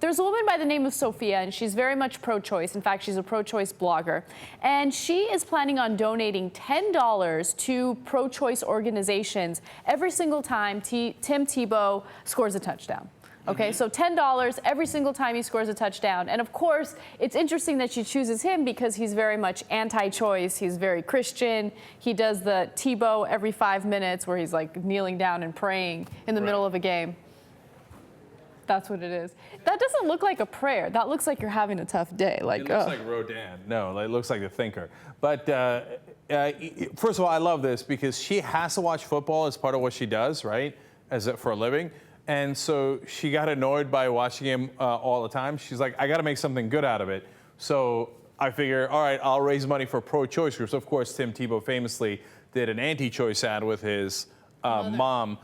There's a woman by the name of Sophia, and she's very much pro-choice. In fact, she's a pro-choice blogger. And she is planning on donating $10 to pro-choice organizations every single time Tim Tebow scores a touchdown. Okay, so $10 every single time he scores a touchdown. And of course, it's interesting that she chooses him because he's very much anti-choice. He's very Christian. He does the Tebow every 5 minutes where he's like kneeling down and praying in the middle of a game. That's what it is. That doesn't look like a prayer. That looks like you're having a tough day. Like, it looks like Rodin. No, it looks like the thinker. But first of all, I love this because she has to watch football as part of what she does, right, for a living. And so she got annoyed by watching him all the time. She's like, I got to make something good out of it. So I figure, all right, I'll raise money for pro-choice groups. Of course, Tim Tebow famously did an anti-choice ad with his mom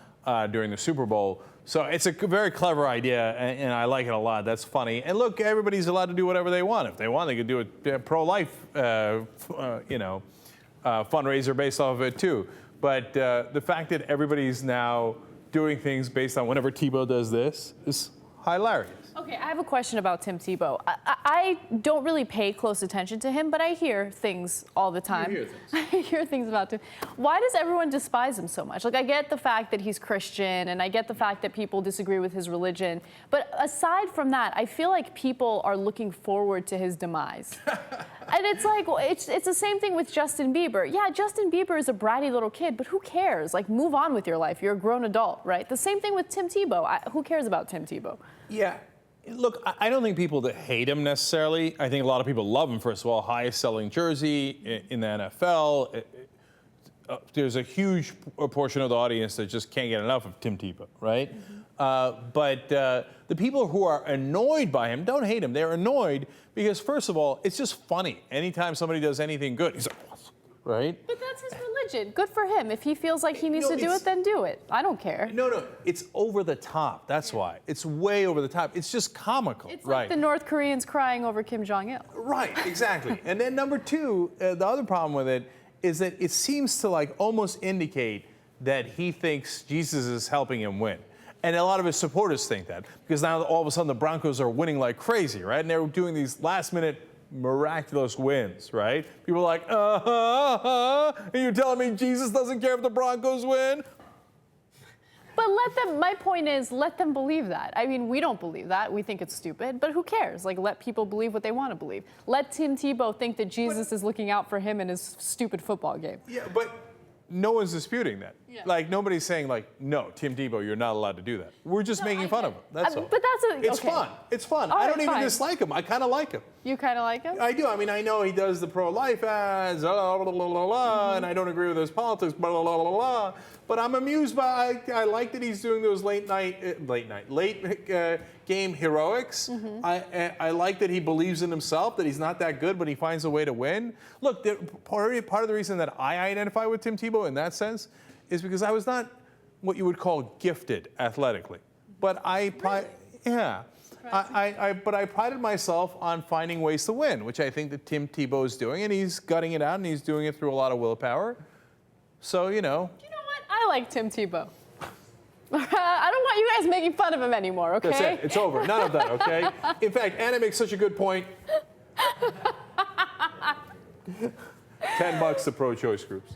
during the Super Bowl. So it's a very clever idea, and I like it a lot. That's funny. And look, everybody's allowed to do whatever they want. If they want, they could do a pro-life, fundraiser based off of it too. But the fact that everybody's now doing things based on whenever Tebow does this is hilarious. Okay, I have a question about Tim Tebow. I don't really pay close attention to him, but I hear things all the time. You hear things. I hear things about him. Why does everyone despise him so much? Like, I get the fact that he's Christian, and I get the fact that people disagree with his religion. But aside from that, I feel like people are looking forward to his demise. And it's like, well, it's the same thing with Justin Bieber. Yeah, Justin Bieber is a bratty little kid, but who cares? Like, move on with your life. You're a grown adult, right? The same thing with Tim Tebow. Who cares about Tim Tebow? Yeah. Look, I don't think people that hate him necessarily. I think a lot of people love him, first of all. Highest selling jersey in the NFL. There's a huge portion of the audience that just can't get enough of Tim Tebow, right? But the people who are annoyed by him don't hate him. They're annoyed because, first of all, it's just funny. Anytime somebody does anything good, he's like, right? But that's his religion. Good for him. If he feels like he needs to do it, then do it. I don't care. No, it's over the top. That's why. It's way over the top. It's just comical. It's like the North Koreans crying over Kim Jong-il. Right, exactly. And then number two, the other problem with it is that it seems to like almost indicate that he thinks Jesus is helping him win. And a lot of his supporters think that because now all of a sudden the Broncos are winning like crazy, right? And they're doing these last-minute miraculous wins, right? People are like, and you're telling me Jesus doesn't care if the Broncos win? But my point is, let them believe that. I mean, we don't believe that. We think it's stupid, but who cares? Like, let people believe what they want to believe. Let Tim Tebow think that Jesus is looking out for him in his stupid football game. Yeah, but no one's disputing that. Yeah. Like, nobody's saying, like, no, Tim Tebow, you're not allowed to do that. We're just making fun of him. That's all. But It's fun. It's fun. I don't even dislike him. I kind of like him. You kind of like him? I do. I mean, I know he does the pro-life ads, and I don't agree with his politics, but I'm amused by. I like that he's doing those late game heroics. I like that he believes in himself, that he's not that good, but he finds a way to win. Look, part of the reason that I identify with Tim Tebow in that sense is because I was not what you would call gifted athletically, but but I prided myself on finding ways to win, which I think that Tim Tebow is doing, and he's gutting it out, and he's doing it through a lot of willpower. So, You know what? I like Tim Tebow. I don't want you guys making fun of him anymore, okay? That's it. It's over. None of that, okay? In fact, Anna makes such a good point. $10 to pro-choice groups.